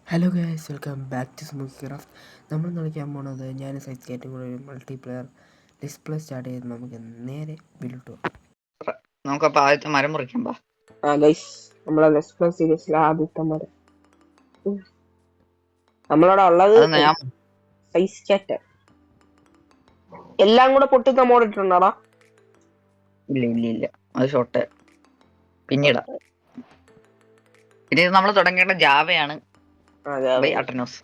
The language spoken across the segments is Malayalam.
Hello guys, welcome back to Smooky Craft. നമ്മൾ കളിക്കാൻ പോണത് ഞാൻ സൈറ്റ് കൂടെ ഒരു മൾട്ടിപ്ലെയർ ഡിസ്പ്ലേ സ്റ്റാർട്ട് ചെയ്ത് നമുക്ക് നേരെ ബിൽഡ് നമുക്കപ്പോൾ ആദ്യത്തെ മരം മുറിക്കാം. നമ്മളെ ഡിസ്പ്ലേ സീരീസിലെ ആദ്യത്തെ മരം നമ്മളവിടെ ഉള്ളത് സൈസ് കാറ്റ്. എല്ലാം കൂടെ പൊട്ടുന്ന മോഡ് ഇട്ടുണ്ടാടാ? ഇല്ല അത് ഷോർട്ട് പിന്നീട്. ഇത് നമ്മൾ തുടങ്ങേണ്ട ജാവയാണ്. അട്ടനോസ്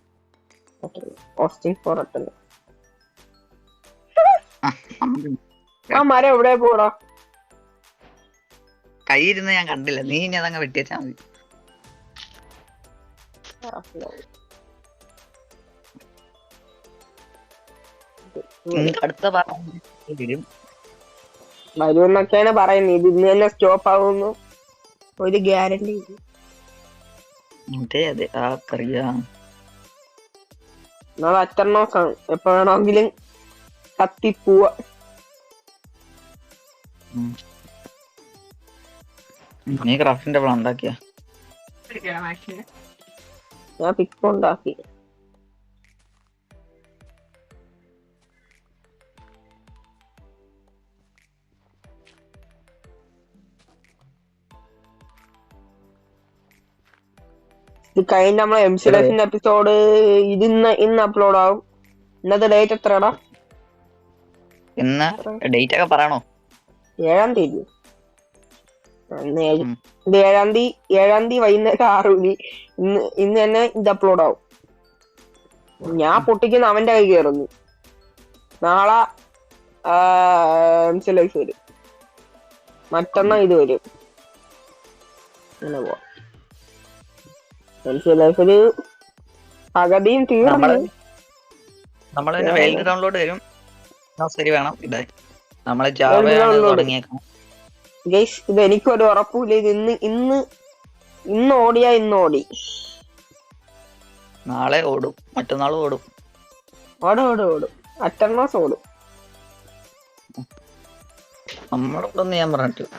ആ മരം എവിടെ പോടാ? കൈയിരുന്ന് ഞാൻ കണ്ടില്ല, നീ ഇനി അതങ്ങ് വെട്ടിച്ചാ മതി. അടുത്ത വരുമെന്നൊക്കെയാണ് പറയുന്നത്. ഇത് ഇന്ന് തന്നെ സ്റ്റോപ്പ് ആവുന്നു ഒരു ഗ്യാരണ്ടി. അതെ ആർക്കറിയാം. നാളെ അറ്റർനോസാണ്, എപ്പോ വേണമെങ്കിലും കത്തിപ്പോവാ. നീ ക്രാഫ്റ്റിന്റെ പ്ലാൻ ഉണ്ടാക്കിയ? ഞാൻ പിക്ക് ഉണ്ടാക്കി. ഇത് കഴിഞ്ഞ നമ്മളെ എംസിലേഷന്റെ എപ്പിസോഡ് ഇന്ന് അപ്ലോഡ് ആവും. ഇന്നത്തെ ഡേറ്റ് എത്രയാടാ? ഇന്ന് ഡേറ്റ് ഒക്കെ പറയണോ? 7-ാം തീയതി. ഇത് 7-ാം തീയതി വൈകുന്നേരം 6 മണി. ഇന്ന് തന്നെ ഇത് അപ്ലോഡ് ആവും. ഞാൻ പൊട്ടിക്കുന്ന അവന്റെ കൈ കയറുന്നു. നാളെ എംസിലേഷ് വരും, മറ്റന്നാ ഇത് വരും. അങ്ങനെ പോവാ. എംസിലേഷ് പകുതിയും തീർന്നു. നമ്മള് വെയിൽഡ് ഡൗൺലോഡ് വരും. ശരി, വേണം ഇതായി നമ്മളെ ജാവയാണ് തുടങ്ങിയേക്കണം. ഗൈസ്, ഇത് എനിക്കൊരു ഉറപ്പില്ല. ഇത് ഇന്ന് ഓടിയാ ഇന്ന് ഓടി, നാളെ ഓടും, മറ്റന്നാൾ ഓടും. ഓടും അറ്റർനോസ് ഓടും. നമ്മളോടൊന്നും ഞാൻ പറഞ്ഞിട്ടില്ല.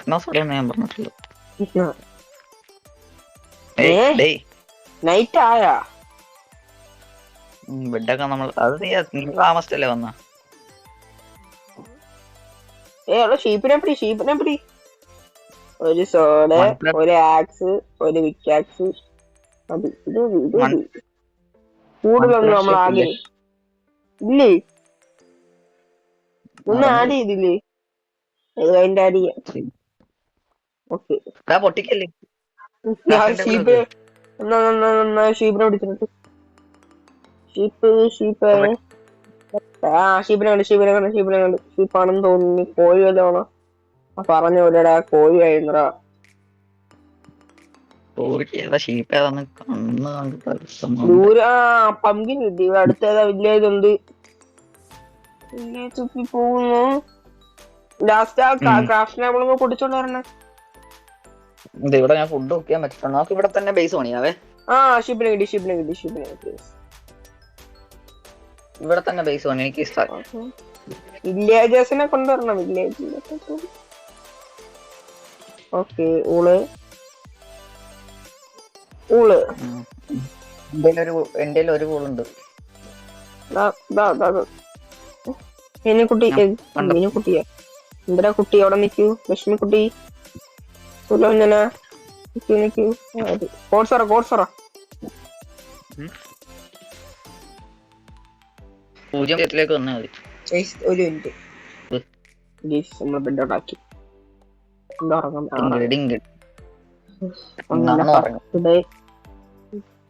നൈറ്റ് ആയാ ബെഡൊക്കെ നമ്മൾ അത് നീ താമസിച്ചല്ലേ വന്ന? ഷീപ്പിനെ പിടി. ഒരു സോഡ്, ഒരു ആക്സ്, ഒരു വിക്കാക്സ്. കൂടുതലൊന്നും നമ്മൾ ആഗ്രഹം ഇല്ലേ? ഒന്ന് ആഡ് ചെയ്തില്ലേ? അതിന്റെ ആഡ് ചെയ്യാം. ഓക്കെ, പൊട്ടിക്കല്ലേ ഷീപ്പിനെ പിടിച്ചിട്ട് ഷീപ്പിനെ കണ്ട്. ഷീപ്പാണെന്ന് തോന്നുന്നു. കോഴി വല്ലതാണോ? പറഞ്ഞ പോലെടാ, കോഴി ആയിരുന്നടാ. പമ്പിൻ കിട്ടി. അടുത്തേതാ വില്ലേജ് ഉണ്ട്. വില്ലേജ് പോകുന്നു. ലാസ്റ്റ് ക്രാഫ്റ്റ് നമ്മളൊന്ന് പൊടിച്ചോണ്ട് വരണേ. ഇവിടെ ഞാൻ ഫുഡ് വെക്കാൻ പറ്റില്ല. നമുക്ക് ഇവിടെ തന്നെ ബേസ് പണിയാവേ. ഷിപ്പിനെ കിട്ടി. ഇവിടെ തന്നെ ബേസ് പണി. എനിക്ക് വില്ലേജേഴ്സിനെ കൊണ്ടുവരണം. Village okay. ഊള് എന്റെ ഒരു കൂളുണ്ട്. കുട്ടിയാ എന്തിനാ കുട്ടി അവിടെ നിക്കൂ? ലക്ഷ്മി കുട്ടി നിക്കൂ. കോട്സറ പൂജ്യത്തിലേക്ക് വന്നാൽ മതി. ഒരു മിനിറ്റ്, നമ്മൾ ബെഡ് ഉണ്ടാക്കി.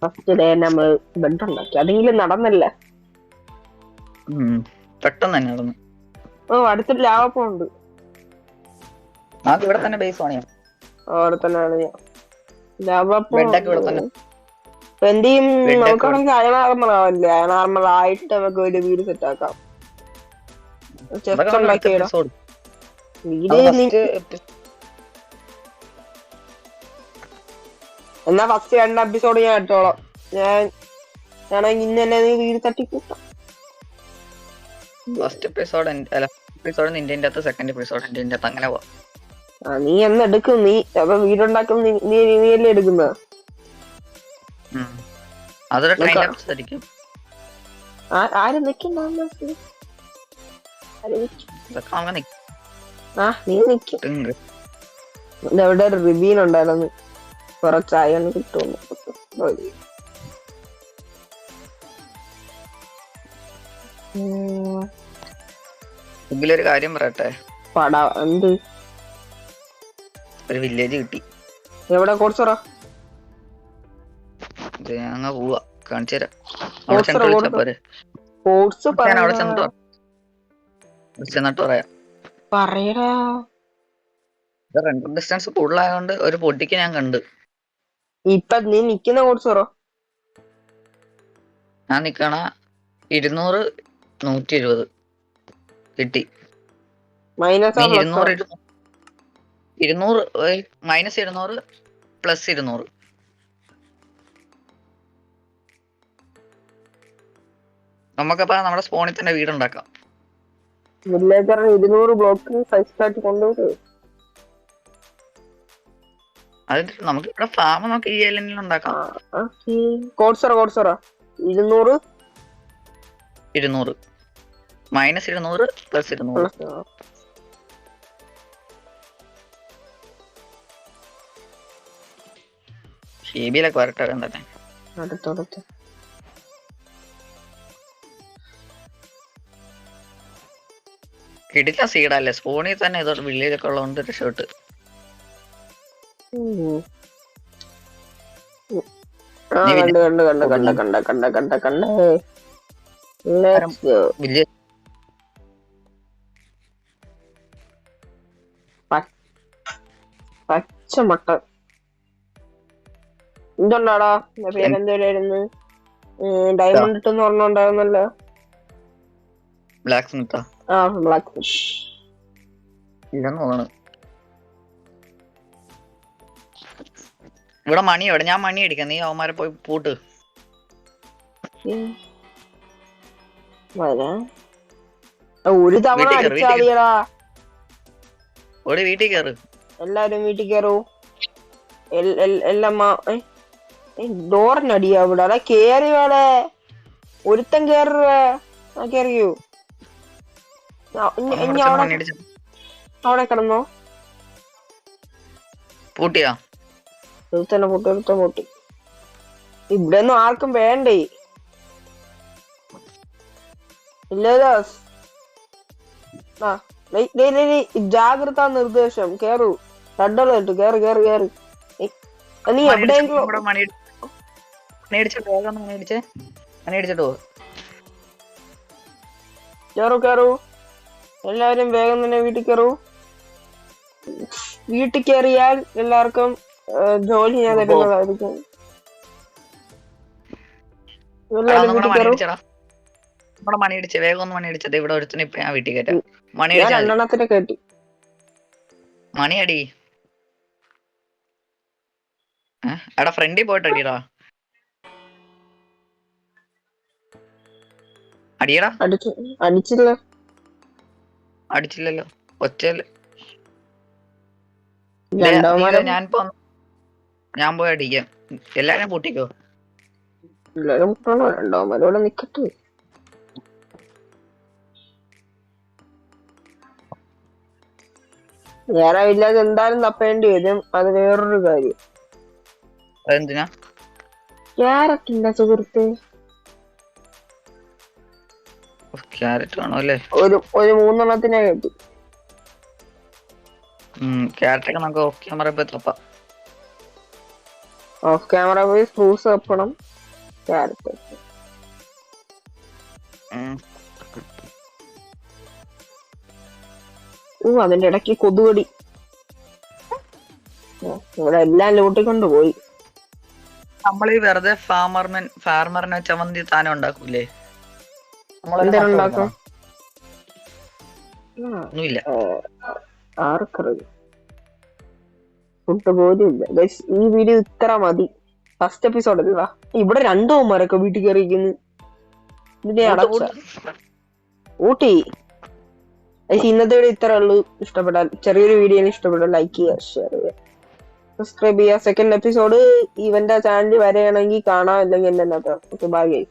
ഫസ്റ്റ് ഡേ നമ്മൾ ബെഡ് ഉണ്ടാക്കി. അതെങ്കിലും നടന്നല്ല. പെട്ടെന്ന് തന്നെ നടന്നു. അടുത്തൊരു ലാവപ്പുണ്ട്. ഇവിടെ തന്നെ ബേസ് പണിയാം. അവിടെ തന്നെയാണ് ഞാൻ ലാവപ്പ്. എന്തെയും നമുക്കാണെങ്കിൽ അയണാർമറാവില്ലേ? അയണാർമർ ആയിട്ട് നമുക്ക് ഒരു വീട് സെറ്റ് ആക്കാം. ചെസ്റ്റ് ഉണ്ടാക്കിയിടാം. എന്നാ ഫസ്റ്റ് 2 എപ്പിസോഡ് ഞാൻ ഇട്ടോളാം. ഞാനാണെങ്കിൽ ഇന്ന് തന്നെ വീട് തട്ടിക്കൂട്ടാം. ഫസ്റ്റ് എപ്പിസോഡ് നിന്റെ അകത്ത്, സെക്കൻഡ് എപ്പിസോഡ് എന്റെ അകത്ത്, അങ്ങനെ പോവാം. നീ എന്ന് എടുക്കും? നീ അപ്പൊ വീടുണ്ടാക്കും നീ അല്ലേ എടുക്കുന്ന? അതൊരു ട്രെയിൻ ലാപ്സ് ആയിരിക്കും. ആരും നിക്കണ്ട, ഇതൊക്കെ നമുക്ക് നീ നിക്കും. ഇതെവിടെ ഒരു റിവ്യൂ ഉണ്ടായിരുന്നു, കുറച്ചായ കിട്ടുന്നു. ഇതിലൊരു കാര്യം പറയട്ടെ. എന്ത്? ഒരു വില്ലേജ് കിട്ടി. എവിടെ? കോഴ്സറ അങ്ങ് പോവാ, കാണിച്ചു തരാം. റെൻഡർ ഡിസ്റ്റൻസ് കൂടുതലായതുകൊണ്ട് ഒരു പൊട്ടിക്ക് ഞാൻ കണ്ട്. ഇപ്പൊ നീ നിക്കുന്ന കോഴ്സറ? ഞാൻ നിക്കണ 200 120 കിട്ടി. -200 +200 നമുക്കപ്പോ നമ്മുടെ സ്പോണിൽ തന്നെ വീടുണ്ടാക്കാം. വില്ലേജറിന് 200 ബ്ലോക്ക് സൈസ് കൊണ്ടുപോകും. അതിന് നമുക്ക് ഇവിടെ ഫാം നമുക്ക് ഈ ഐലൻഡിൽ ഉണ്ടാക്കാം. കോഴ്സറ -200 -200 -200 +200 ഷേബിയിലൊക്കെ വരട്ടെ തന്നെ. കിടില സീഡല്ലേ, സ്പോണിൽ തന്നെ ഇതോട്ട് വില്ലേജ് ഒക്കെ ഉള്ളതുകൊണ്ട് രക്ഷപ്പെട്ട്. പച്ചമട്ട ഇതുണ്ടാടാ, പേരെന്തോരായിരുന്നു? ഡയമണ്ട് ഇട്ടെന്ന് പറഞ്ഞുണ്ടായിരുന്നല്ലോ. ബ്ലാക്ക് സ്മിത്താ? ബ്ലാക്ക് സ്മിത്ത് ഇല്ലെന്ന് തോന്നുന്നു. ഇവിടെ മണി എവിടെ? ഞാൻ മണി അടിക്കാം, നീ അവന്മാരെ പോയി പൂട്ട്. ഒരു തവണ അടിച്ചാടിയടാ. ഒരു വീട്ടിൽ കയറ്, എല്ലാരും വീട്ടിൽ കയറൂ. എല്ലാം ഡോറിനടിയാ ഇവിടെ. കേറി വേടെ, ഒരുത്തൻ കേറിയോ? അവിടെ കിടന്നോ? പൂട്ടിയാ? ഒരുത്തന്നെ പൊട്ടി. ഇവിടെ ഒന്നും ആർക്കും വേണ്ടേ? ഇല്ലേദാസ്, ജാഗ്രത നിർദ്ദേശം. കേറൂ, റെഡ് കേറി. നീ എവിടെയെങ്കിലും കേറൂ. എല്ലാരും വേഗം തന്നെ വീട്ടിൽ കയറൂ. വീട്ടിൽ കയറിയാൽ എല്ലാവർക്കും ജോലി ഞാൻ തരുന്നതായിരിക്കും. രണ്ടെണ്ണത്തിന് കേട്ടി. മണിയടി എടാ, ഫ്രണ്ടിൽ പോയിട്ട് അടിയടാ. അടിയടാ. അടിച്ചില്ലല്ലോ, ഒറ്റല്. ഞാൻ പോയി അടിക്കാം. എല്ലാരും പൊട്ടിക്കോ. രണ്ടാമരോടെ നിക്കട്ടെ. ഞാനില്ലാതെ എന്തായാലും തപ്പേണ്ടി വരും. അത് വേറൊരു കാര്യം. അതെന്തിനാ? ക്യാരറ്റില്ല സുഹൃത്ത്. ക്യാരറ്റ് ആണോ അല്ലേ? ഒരു 3 കേട്ടി. ക്യാരറ്റൊക്കെ നമുക്ക് ഓഫ് ക്യാമറ പോയി തപ്പാം. ഓഫ് ക്യാമറ പോയി ഫ്രൂട്ട്സ് തപ്പണം. ക്യാരറ്റ് അതിന്റെ ഇടയ്ക്ക് കൊതുകടി. ഇവിടെ എല്ലാം ലൂട്ടിക്കൊണ്ട് പോയി. നമ്മളീ വെറുതെ ഫാർമറിനെ ചമ്മന്തി താനം ഉണ്ടാക്കൂലേ? എന്തിനുണ്ടാക്കും? ഒന്നുമില്ല, ആർക്കറിയാം. ഫുഡ് പോലും ഇല്ല. ഈ വീഡിയോ ഇത്ര മതി. ഫസ്റ്റ് എപ്പിസോഡ് അല്ല. ഇവിടെ 2 അവന്മാരൊക്കെ വീട്ടിൽ കയറിയിരിക്കുന്നു. ഇതിന്റെ ഊട്ടി. ഇന്നത്തെ വീഡിയോ ഇത്രേ ഉള്ളൂ. ഇഷ്ടപ്പെട്ടാൽ ചെറിയൊരു വീഡിയോ ഇഷ്ടപ്പെട്ടാൽ ലൈക്ക് ചെയ്യുക, ഷെയർ ചെയ്യുക. സബ്സ്ക്രൈബ് ചെയ്യുക. സെക്കൻഡ് എപ്പിസോഡ് ഇവന്റെ ചാനലിൽ വരെയാണെങ്കിൽ കാണാം, അല്ലെങ്കിൽ എന്റെ ബൈ.